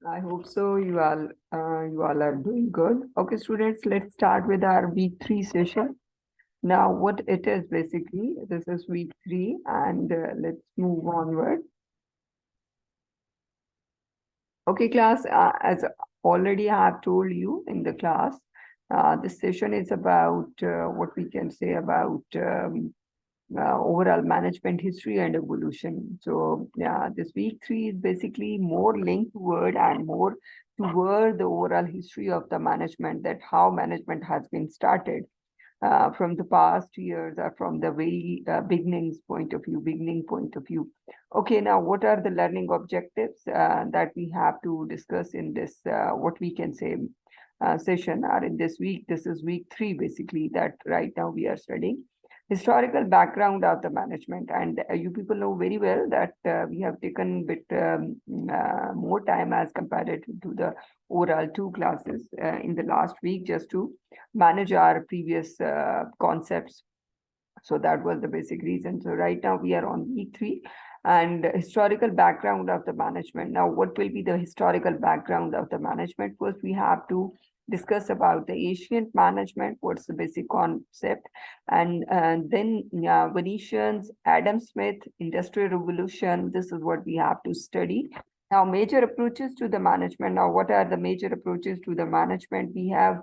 I hope so. You all are doing good. Okay, students, let's start with our week three session. Now, what it is basically, this is week three, and let's move onward. Okay, class, as already I have told you in the class, this session is about what we can say about overall management history and evolution. So, yeah, this week three is basically more linked toward and more toward the overall history of the management, that how management has been started from the past years or from the very beginning point of view. Okay, now what are the learning objectives that we have to discuss in this, what we can say, session or in this week? This is week three, basically, that right now we are studying historical background of the management. And you people know very well that we have taken bit more time as compared to the overall two classes in the last week, just to manage our previous concepts. So that was the basic reason. So right now we are on week three, and historical background of the management. Now, what will be the historical background of the management? First, we have to discuss about the ancient management, what's the basic concept, and then Venetians, Adam Smith, Industrial Revolution. This is what we have to study. Now, major approaches to the management. Now, what are the major approaches to the management? We have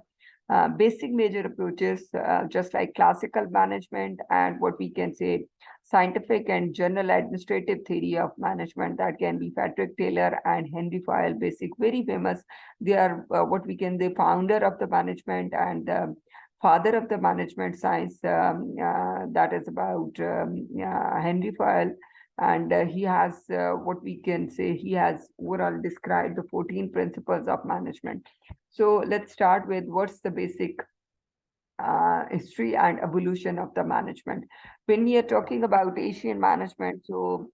basic major approaches, just like classical management and what we can say scientific and general administrative theory of management. That can be Patrick Taylor and Henry Fayol, basic, very famous. They are what we can, the founder of the management and father of the management science. That is about Henry Fayol. And he has what we can say, he has overall described the 14 principles of management. So let's start with what's the basic history and evolution of the management. When we are talking about Asian management, so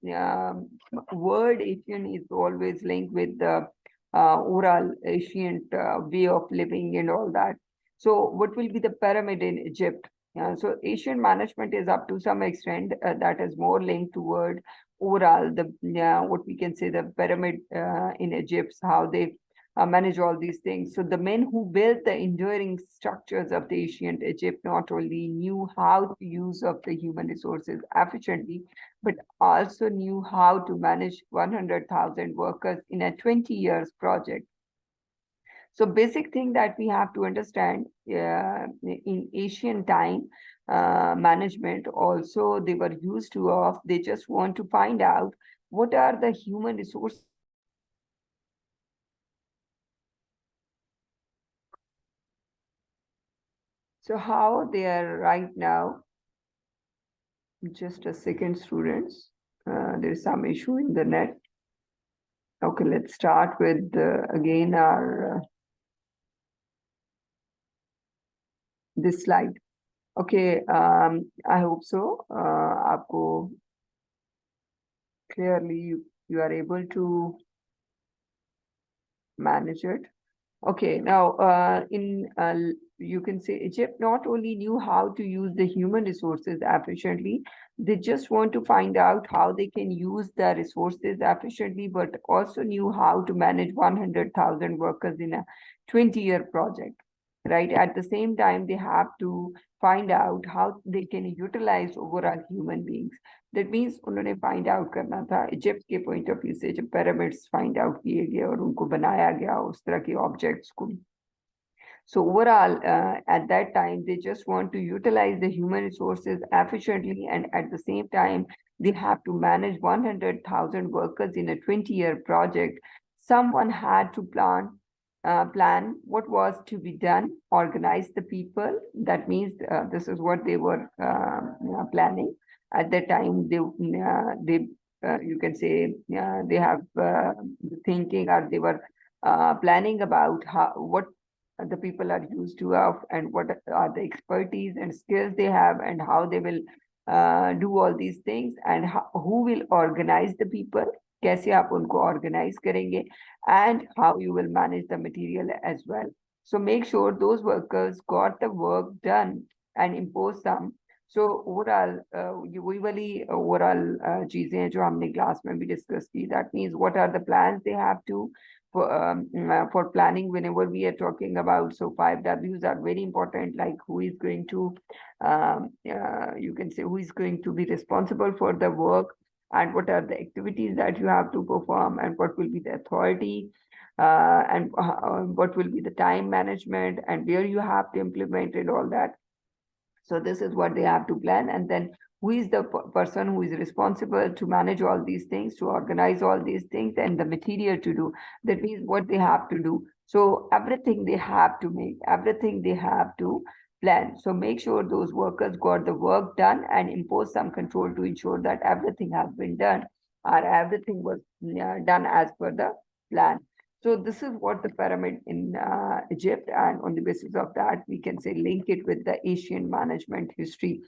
word Asian is always linked with the overall ancient way of living and all that. So what will be the pyramid in Egypt? So Asian management is up to some extent that is more linked toward overall the what we can say the pyramid in Egypt, how they manage all these things. So the men who built the enduring structures of the ancient Egypt not only knew how to use of the human resources efficiently, but also knew how to manage 100,000 workers in a 20 years project. So basic thing that we have to understand in Asian time, management also they were used to of, they just want to find out what are the human resources. So how they are right now, just a second, students. There is some issue in the net. Okay, let's start with again our this slide. Okay, I hope so. आपको clearly you are able to manage it. Okay, now in you can say Egypt not only knew how to use the human resources efficiently, they just want to find out how they can use the resources efficiently, but also knew how to manage 100,000 workers in a 20-year project, right? At the same time, they have to find out how they can utilize overall human beings. That means उन्होंने find out करना था Egypt के point of view से, जब pyramids find out किए गए और उनको बनाया गया उस तरह के objects को. So overall, at that time, they just want to utilize the human resources efficiently, and at the same time, they have to manage 100,000 workers in a 20-year project. Someone had to plan what was to be done, organize the people. That means this is what they were planning at that time. They you can say they have thinking, or they were planning about what the people are used to of, and what are the expertise and skills they have, and how they will do all these things, and who will organize the people, कैसे आप उनको organize करेंगे, and how you will manage the material as well. So make sure those workers got the work done and impose some. So overall, वही वाली overall चीजें हैं जो हमने क्लास में भी डिस्कस की. That means what are the plans they have to for planning, whenever we are talking about, so 5 Ws are very important, like who is going to, you can say, who is going to be responsible for the work, and what are the activities that you have to perform, and what will be the authority, and what will be the time management, and where you have to implement it, all that. So this is what they have to plan. And then who is the person who is responsible to manage all these things, to organize all these things, and the material to do. That means what they have to do. So everything they have to make, everything they have to plan. So make sure those workers got the work done, and impose some control to ensure that everything has been done, or everything was done as per the plan. So this is what the pyramid in Egypt, and on the basis of that, we can say link it with the Asian management history.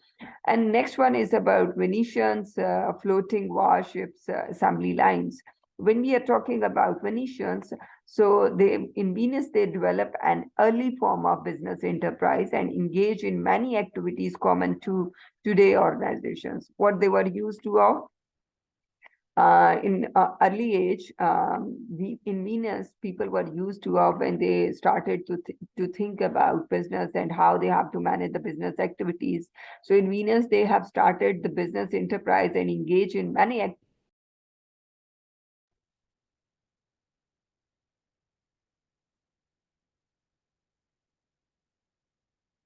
And next one is about Venetians, floating warships, assembly lines. When we are talking about Venetians, so they in Venice they develop an early form of business enterprise and engage in many activities common to today organizations. What they were used to of in early age, in Venus, people were used to when they started to think about business and how they have to manage the business activities. So in Venus, they have started the business enterprise and engage in many activities.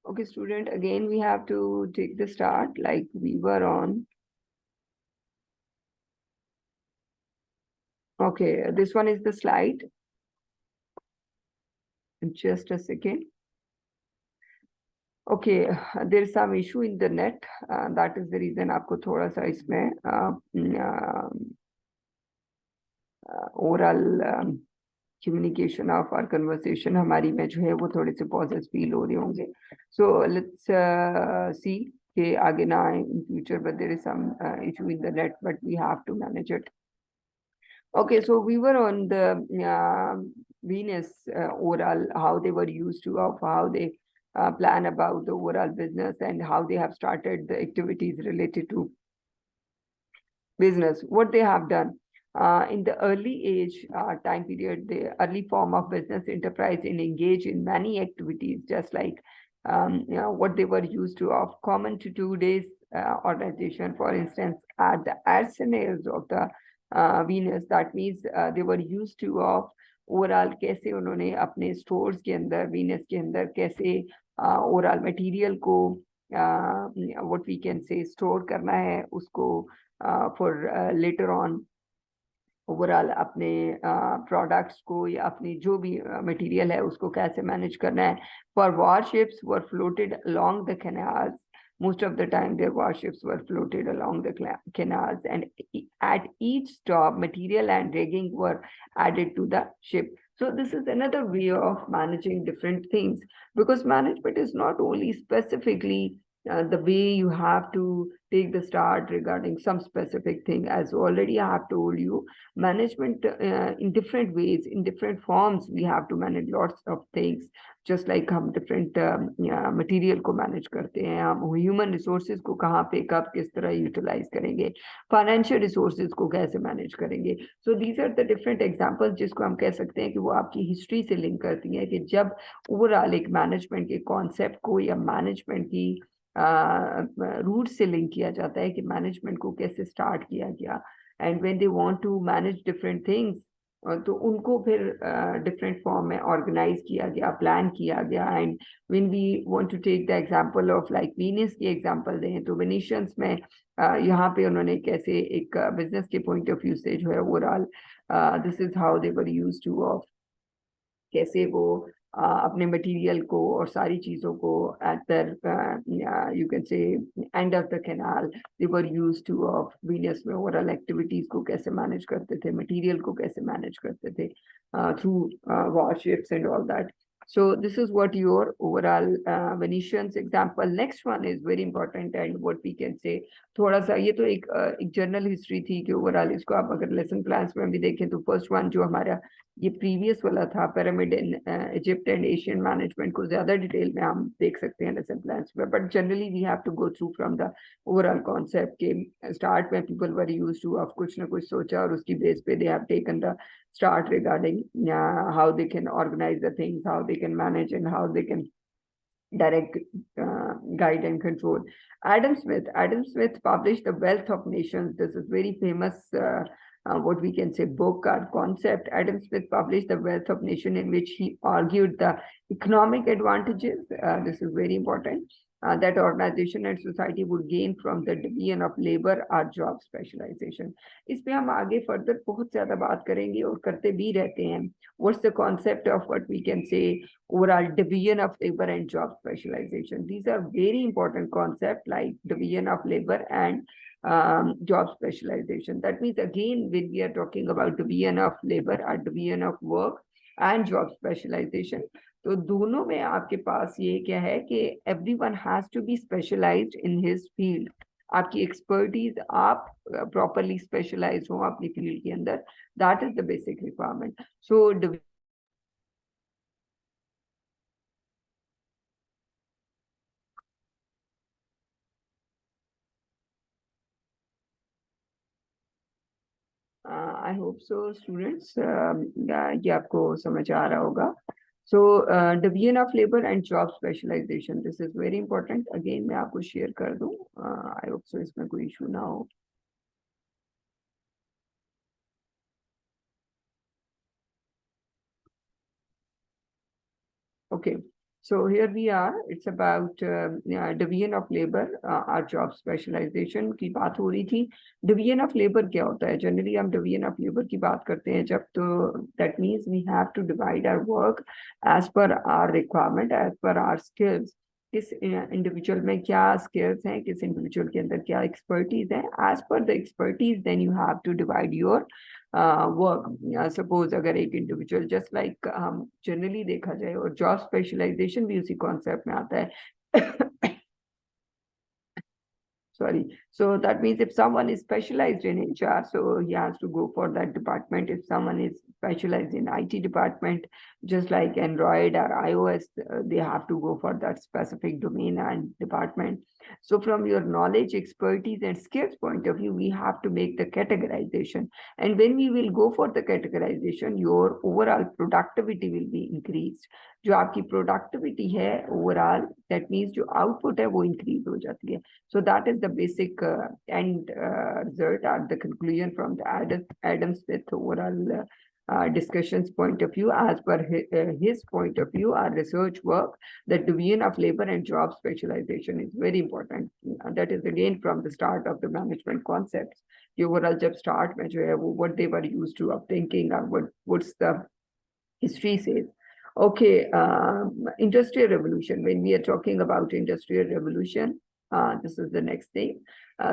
Okay, student, again, we have to take the start like we were on. Okay, this one is the slide. Just a second. Okay, there is some issue in the net. That is the reason आपको थोड़ा सा इसमें overall communication of our conversation हमारी में जो है वो थोड़े से pauses feel हो रहे होंगे. So let's see कि आगे ना आए in future, but there is some issue in the net, but we have to manage it. Okay, so we were on the Venus overall, how they were used to, of how they plan about the overall business and how they have started the activities related to business. What they have done in the early age time period, the early form of business enterprise and engage in many activities, just like what they were used to of common to today's organization. For instance, at the arsenals of the Venus, that means they were used to of overall कैसे उन्होंने अपने stores के अंदर Venus के अंदर कैसे overall material को what we can say store करना है उसको फॉर लेटर ऑन ओवरऑल अपने प्रोडक्ट्स को या अपनी जो भी मटेरियल है उसको कैसे मैनेज करना है. For warships were floated along the canals. Most of the time, their warships were floated along the canals, and at each stop, material and rigging were added to the ship. So this is another way of managing different things, because management is not only specifically the way you have to take the start regarding some specific thing. As already I have told you, management in different ways, in different forms, we have to manage lots of things. Just like हम different material को manage करते हैं, हम human resources को कहाँ पे कब किस तरह utilize करेंगे, financial resources को कैसे manage करेंगे. So these are the different examples जिसको हम कह सकते हैं कि वो आपकी history से link करती हैं कि जब overall एक management के concept को या management की रूट से लिंक किया जाता है कि मैनेजमेंट को कैसे स्टार्ट किया गया, and when they want to manage different things तो उनको फिर डिफरेंट फॉर्म में ऑर्गेनाइज किया गया, प्लान किया गया. And when we want to take the example of like Venus की एग्जांपल दें तो वेनिशियंस में यहाँ पे उन्होंने कैसे एक बिजनेस के पॉइंट ऑफ व्यू से जो है overall this is how they were used two of कैसे वो अपने मटेरियल को और सारी चीजों को at the you can say end of the canal they were used two of Venus में ओवरऑल एक्टिविटीज को कैसे मैनेज करते थे, मटेरियल को कैसे मैनेज करते थे through warships and all that. So this is what your overall Venetians example. Next one is very important and what we can say थोड़ा सा ये तो एक जनरल हिस्ट्री थी कि ओवरऑल इसको आप अगर लेसन प्लान्स में भी देखें तो फर्स्ट वन जो हमारा ये प्रीवियस वाला था pyramid in Egypt and Asian management को ज्यादा डिटेल में हम देख सकते हैं लेसन प्लान्स में, but generally we have to go through from the overall concept के स्टार्ट में people were used to of कुछ ना कुछ सोचा और उसकी बेस पे they have taken the start regarding how they can organise the things, how they can manage and how they can direct guide and control. Adam Smith published The Wealth of Nations. This is very famous, what we can say, book or concept. Adam Smith published The Wealth of Nation, in which he argued the economic advantages. This is very important. That organization and society would gain from the division of labor or job specialization. इस पे हम आगे further बहुत ज्यादा बात करेंगे और करते भी रहते हैं. What's the concept of what we can say overall division of labor and job specialization? These are very important concepts like division of labor and job specialization. That means again, when we are talking about division of labor or division of work and job specialization, तो दोनों में आपके पास ये क्या है कि everyone has to be specialized in his field. आपकी expertise आप प्रॉपरली स्पेशलाइज हो अपनी फील्ड के अंदर, that is the basic requirement. So I hope so students, ये आपको समझ आ रहा होगा. So division of labour and job specialisation, this is very important. Again मैं आपको शेयर कर दूं, आई होप सो इसमें कोई इशू ना हो. Okay, so here we are. It's about division of labor, our job specialization की बात हो रही थी. Division of labor क्या होता है? Generally हम division of labor की बात करते हैं जब, तो that means we have to divide our work as per our requirement, as per our skills. किस इंडिविजुअल में क्या स्किल्स हैं, किस इंडिविजुअल के अंदर क्या एक्सपर्टीज है, as per the expertise then you have to divide your work. Suppose अगर एक इंडिविजुअल जस्ट लाइक हम जनरली देखा जाए, और जॉब स्पेशलाइजेशन भी उसी कॉन्सेप्ट में आता है. Sorry. So that means if someone is specialized in HR, so he has to go for that department. If someone is specialized in IT department, just like Android or iOS, they have to go for that specific domain and department. So from your knowledge, expertise, and skills point of view, we have to make the categorization. And when we will go for the categorization, your overall productivity will be increased. जो आपकी productivity है overall, that means जो output है वो increase हो जाती है. So that is the basic end result or the conclusion from the Adam Smith overall discussions point of view. As per his point of view, our research work, the division of labor and job specialization is very important. That is again from the start of the management concepts. The overall जब start में जो है वो what they were used to of thinking, or what's the history says. Okay, industrial revolution. When we are talking about industrial revolution, this is the next thing.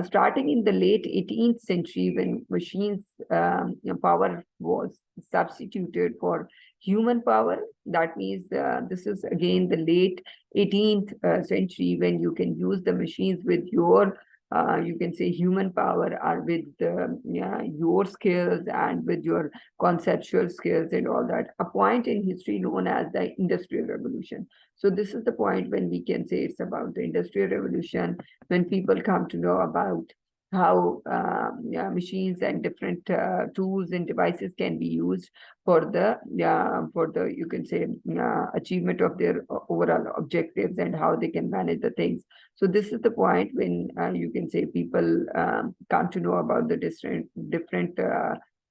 Starting in the late 18th century, when machines power was substituted for human power, that means this is again the late 18th century, when you can use the machines with your you can say human power, or with your skills and with your conceptual skills and all that. A point in history known as the Industrial Revolution. So this is the point when we can say it's about the Industrial Revolution, when people come to know about how machines and different tools and devices can be used for the you can say achievement of their overall objectives, and how they can manage the things. So this is the point when you can say people come to know about the different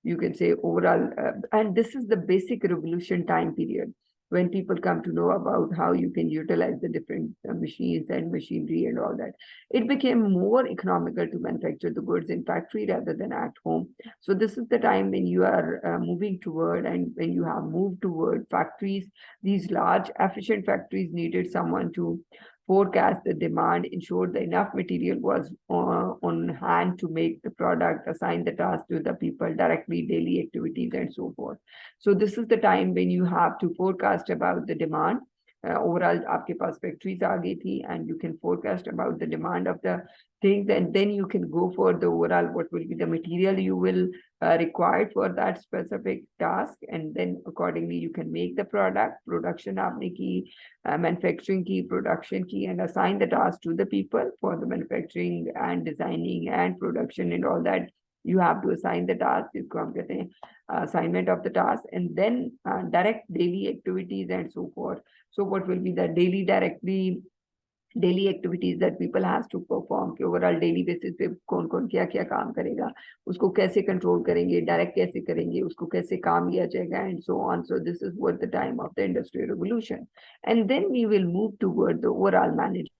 you can say overall, and this is the basic revolution time period, when people come to know about how you can utilize the different machines and machinery and all that. It became more economical to manufacture the goods in factory rather than at home. So this is the time when you are moving toward, and when you have moved toward factories, these large efficient factories needed someone to forecast the demand, ensure the enough material was on hand to make the product, assign the task to the people directly, daily activities, and so forth. So this is the time when you have to forecast about the demand, overall आपके पास factories आ गई थी and you can forecast about the demand of the things, and then you can go for the overall what will be the material you will required for that specific task, and then accordingly you can make the production aapne ki, manufacturing ki, production ki, and assign the task to the people for the manufacturing and designing and production and all that. You have to assign the task, isko hum kehte hain assignment of the task, and then direct daily activities and so forth. So what will be the daily activities that people has to perform कि overall daily basis पे कौन कौन क्या क्या काम करेगा, उसको कैसे कंट्रोल करेंगे, डायरेक्ट कैसे करेंगे, उसको कैसे काम लिया जाएगा, and so on. So this is what the time of the industrial revolution, and then we will move toward the overall management.